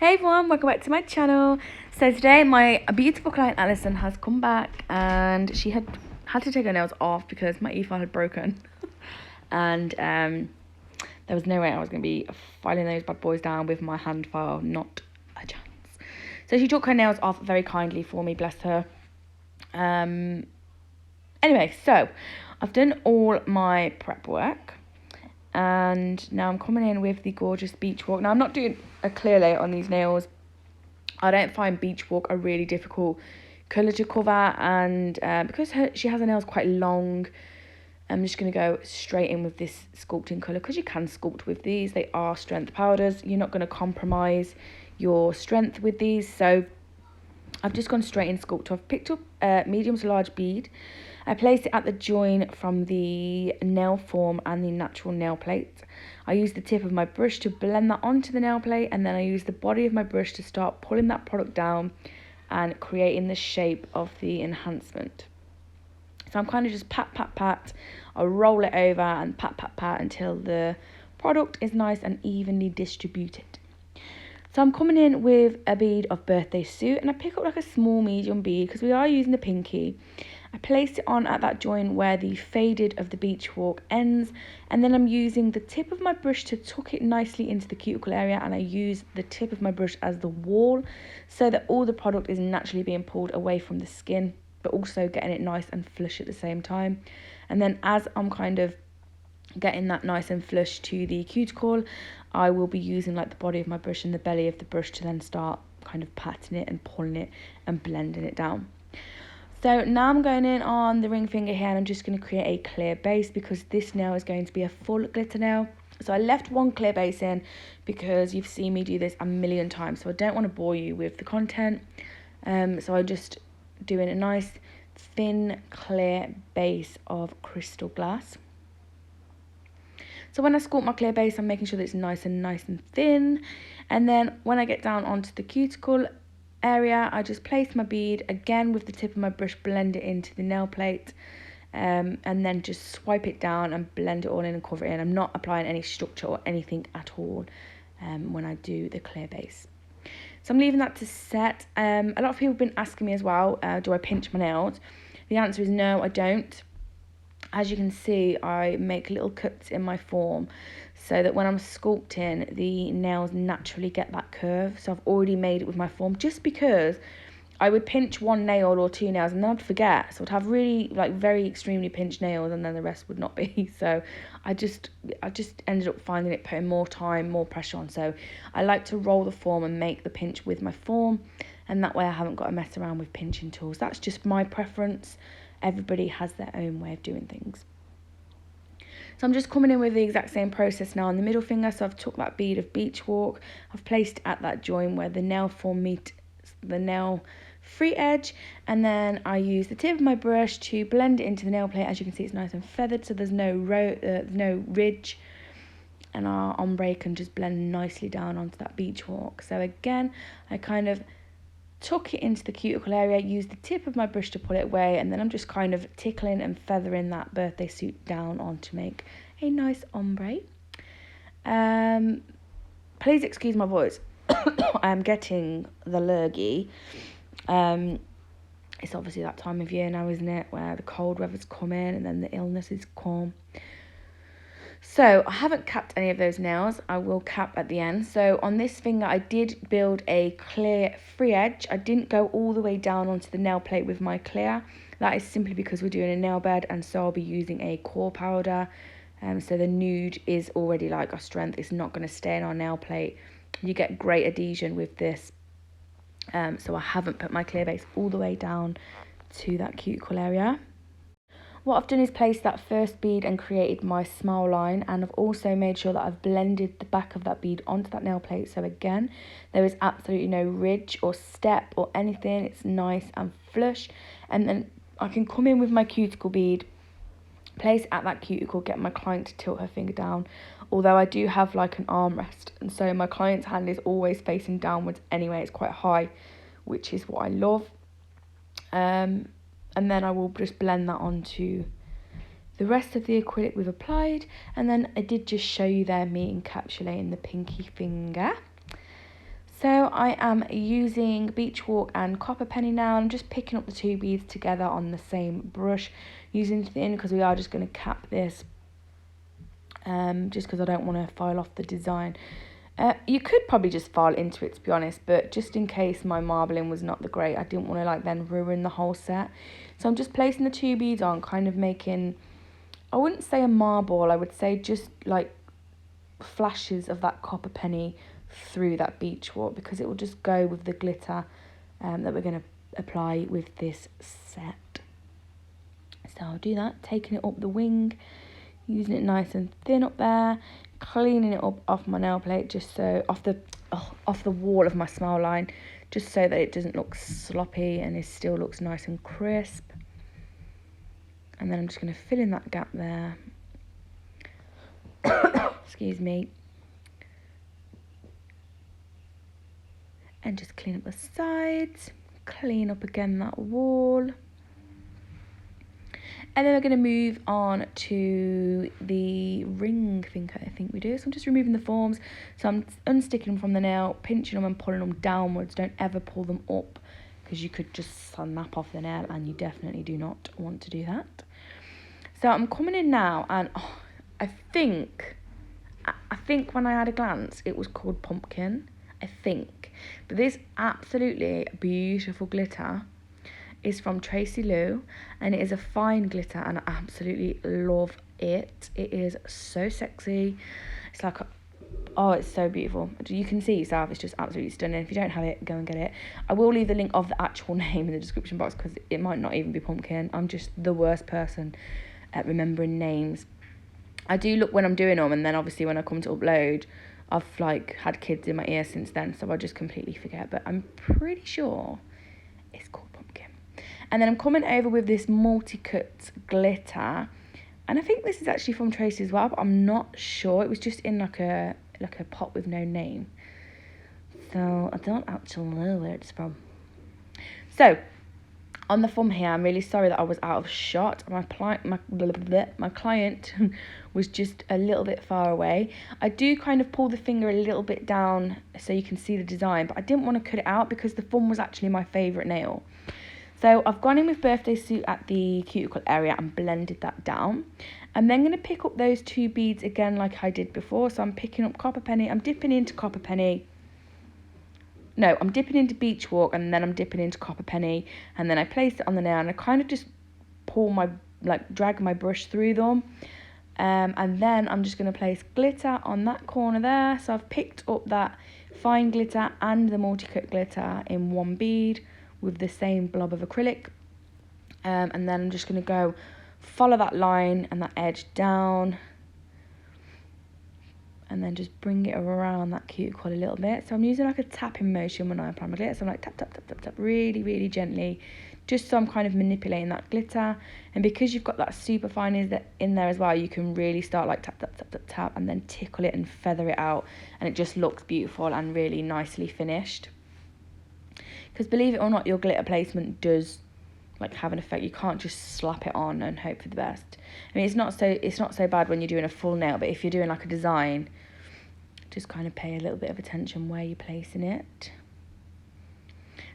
Hey everyone, welcome back to my channel. So today my beautiful client Alison has come back and she had to take her nails off because my efile had broken. And there was no way I was going to be filing those bad boys down with my hand file, not a chance. So she took her nails off very kindly for me, bless her. Anyway, so I've done all my prep work. And now I'm coming in with the gorgeous Beach Walk. Now I'm not doing a clear layer on these nails. I don't find Beach Walk a really difficult colour to cover, and because she has her nails quite long, I'm just going to go straight in with this sculpting colour, because you can sculpt with these. They are strength powders. You're not going to compromise your strength with these, so I've just gone straight in sculpt. I've picked up a medium to large bead. I placed it at the join from the nail form and the natural nail plate. I used the tip of my brush to blend that onto the nail plate, and then I used the body of my brush to start pulling that product down and creating the shape of the enhancement. So I'm kind of just pat, pat, pat. I'll roll it over and pat, pat, pat until the product is nice and evenly distributed. So I'm coming in with a bead of Birthday Suit, and I pick up like a small medium bead because we are using the pinky. I placed it on at that joint where the faded of the Beach Walk ends, and then I'm using the tip of my brush to tuck it nicely into the cuticle area, and I use the tip of my brush as the wall so that all the product is naturally being pulled away from the skin, but also getting it nice and flush at the same time. And then as I'm kind of getting that nice and flush to the cuticle, I will be using like the body of my brush and the belly of the brush to then start kind of patting it and pulling it and blending it down. So now I'm going in on the ring finger here, and I'm just going to create a clear base because this nail is going to be a full glitter nail. So I left one clear base in because you've seen me do this a million times, so I don't want to bore you with the content. So I'm just doing a nice thin clear base of crystal glass. So when I sculpt my clear base, I'm making sure that it's nice and thin. And then when I get down onto the cuticle area, I just place my bead again with the tip of my brush, blend it into the nail plate, and then just swipe it down and blend it all in and cover it in. I'm not applying any structure or anything at all when I do the clear base. So I'm leaving that to set. A lot of people have been asking me as well, do I pinch my nails? The answer is no, I don't. As you can see, I make little cuts in my form so that when I'm sculpting, the nails naturally get that curve. So I've already made it with my form, just because I would pinch one nail or two nails and then I'd forget. So I'd have really very extremely pinched nails and then the rest would not be. So I just ended up finding it putting more time, more pressure on. So I like to roll the form and make the pinch with my form, and that way I haven't got to mess around with pinching tools. That's just my preference. Everybody has their own way of doing things. So I'm just coming in with the exact same process now on the middle finger. So I've took that bead of Beach Walk, I've placed at that joint where the nail form meets the nail free edge, and then I use the tip of my brush to blend it into the nail plate. As you can see, it's nice and feathered, so there's no ridge, and our ombre can just blend nicely down onto that Beach Walk. So again, I kind of tuck it into the cuticle area, use the tip of my brush to pull it away, and then I'm just kind of tickling and feathering that Birthday Suit down on to make a nice ombre. Please excuse my voice. I'm getting the lurgy. It's obviously that time of year now, isn't it, where the cold weather's coming and then the illnesses come. So I haven't capped any of those nails. I will cap at the end. So on this finger, I did build a clear free edge. I didn't go all the way down onto the nail plate with my clear. That is simply because we're doing a nail bed, and so I'll be using a core powder. So the nude is already like our strength. It's not going to stay in our nail plate. You get great adhesion with this. So I haven't put my clear base all the way down to that cuticle area. What I've done is placed that first bead and created my smile line, and I've also made sure that I've blended the back of that bead onto that nail plate. So again, there is absolutely no ridge or step or anything. It's nice and flush. And then I can come in with my cuticle bead, place it at that cuticle, get my client to tilt her finger down. Although I do have like an armrest, and so my client's hand is always facing downwards anyway. It's quite high, which is what I love. And then I will just blend that onto the rest of the acrylic we've applied. And then I did just show you there me encapsulating the pinky finger. So I am using Beach Walk and Copper Penny now. I'm just picking up the two beads together on the same brush, using thin because we are just going to cap this, just because I don't want to file off the design. You could probably just file into it, to be honest, but just in case my marbling was not the great, I didn't want to like then ruin the whole set. So I'm just placing the two beads on, kind of making, I wouldn't say a marble, I would say just like flashes of that copper penny through that beach walk, because it will just go with the glitter that we're going to apply with this set. So I'll do that, taking it up the wing, using it nice and thin up there, cleaning it up off my nail plate, just so off the wall of my smile line, just so that it doesn't look sloppy and it still looks nice and crisp. And then I'm just going to fill in that gap there. Excuse me. And just clean up the sides, clean up again that wall. And then we're going to move on to the ring finger, I think we do. So I'm just removing the forms. So I'm unsticking them from the nail, pinching them and pulling them downwards. Don't ever pull them up, because you could just snap off the nail, and you definitely do not want to do that. So I'm coming in now, and I think when I had a glance, it was called Pumpkin, I think. But this absolutely beautiful glitter is from Tracy Lou, and it is a fine glitter, and I absolutely love it. It is so sexy. It's like, oh, it's so beautiful. You can see yourself, it's just absolutely stunning. If you don't have it, go and get it. I will leave the link of the actual name in the description box, because it might not even be Pumpkin. I'm just the worst person at remembering names. I do look when I'm doing them, and then obviously when I come to upload, I've like had kids in my ear since then, so I just completely forget, but I'm pretty sure it's called Pumpkin. And then I'm coming over with this multi-cut glitter, and I think this is actually from Tracy as well, but I'm not sure. It was just in like a pot with no name, so I don't actually know where it's from. So on the thumb here, I'm really sorry that I was out of shot. My client was just a little bit far away. I do kind of pull the finger a little bit down so you can see the design, but I didn't want to cut it out because the thumb was actually my favourite nail. So I've gone in with Birthday Suit at the cuticle area and blended that down. I'm then going to pick up those two beads again like I did before. So I'm picking up Copper Penny, I'm dipping into Copper Penny. No, I'm dipping into Beach Walk, and then I'm dipping into Copper Penny, and then I place it on the nail, and I kind of just drag my brush through them. And then I'm just going to place glitter on that corner there. So I've picked up that fine glitter and the multi-cut glitter in one bead with the same blob of acrylic. And then I'm just going to go follow that line and that edge down, and then just bring it around that cuticle a little bit. So I'm using like a tapping motion when I apply my glitter. So I'm like tap, tap, tap, tap, tap, really, really gently, just so I'm kind of manipulating that glitter. And because you've got that super fine in there as well, you can really start like tap, tap, tap, tap, tap, and then tickle it and feather it out. And it just looks beautiful and really nicely finished. Because believe it or not, your glitter placement does like have an effect. You can't just slap it on and hope for the best. I mean, it's not so bad when you're doing a full nail, but if you're doing like a design, just kind of pay a little bit of attention where you're placing it.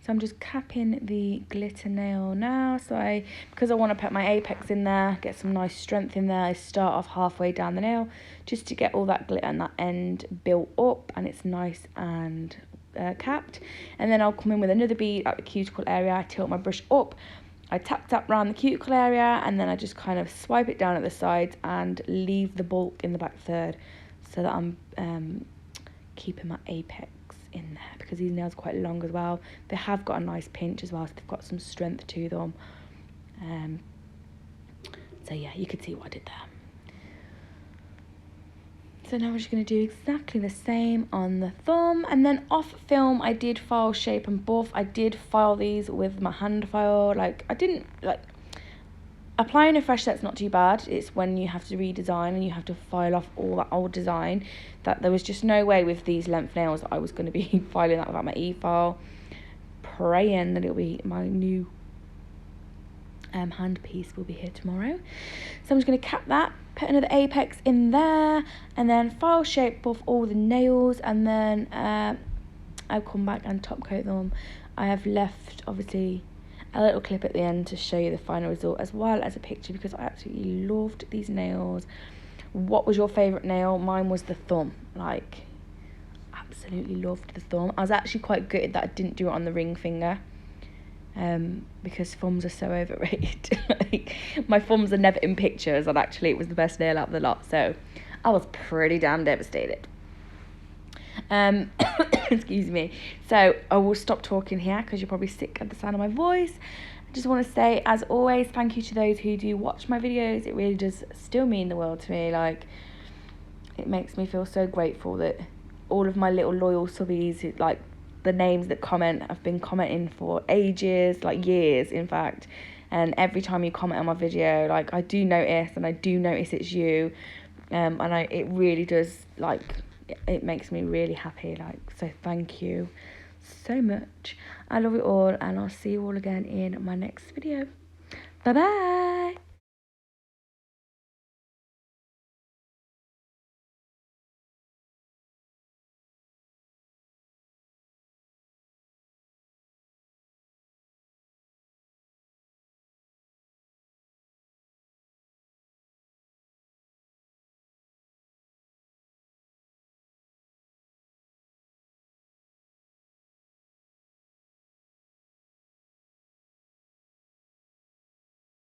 So I'm just capping the glitter nail now. So because I want to put my apex in there, get some nice strength in there, I start off halfway down the nail just to get all that glitter and that end built up, and it's nice and capped. And then I'll come in with another bead at the cuticle area. I tilt my brush up, I tap around the cuticle area, and then I just kind of swipe it down at the sides and leave the bulk in the back third, so that I'm keeping my apex in there, because these nails are quite long as well. They have got a nice pinch as well, so they've got some strength to them. So yeah, you could see what I did there. So now we're just going to do exactly the same on the thumb. And then off film, I did file shape and buff. I did file these with my hand file. Like, I didn't, like, applying a fresh set's not too bad. It's when you have to redesign and you have to file off all that old design, that there was just no way with these length nails that I was going to be filing that without my efile. Praying that it'll be my new hand piece will be here tomorrow. So I'm just going to cap that, put another apex in there, and then file shape buff all the nails. And then I I'll come back and top coat them. I have left obviously a little clip at the end to show you the final result, as well as a picture, because I absolutely loved these nails. What was your favourite nail? Mine was the thumb. Like, absolutely loved the thumb. I was actually quite gutted that I didn't do it on the ring finger, because thumbs are so overrated. Like, my thumbs are never in pictures, and actually it was the best nail out of the lot, so I was pretty damn devastated. Excuse me. So I will stop talking here because you're probably sick of the sound of my voice. I just want to say, as always, thank you to those who do watch my videos. It really does still mean the world to me. Like, it makes me feel so grateful that all of my little loyal subbies, like the names that comment, I've been commenting for ages, like years in fact, and every time you comment on my video, like, I do notice, and I do notice it's you, and it really does, like, it makes me really happy, like, so thank you so much. I love it all, and I'll see you all again in my next video. Bye bye.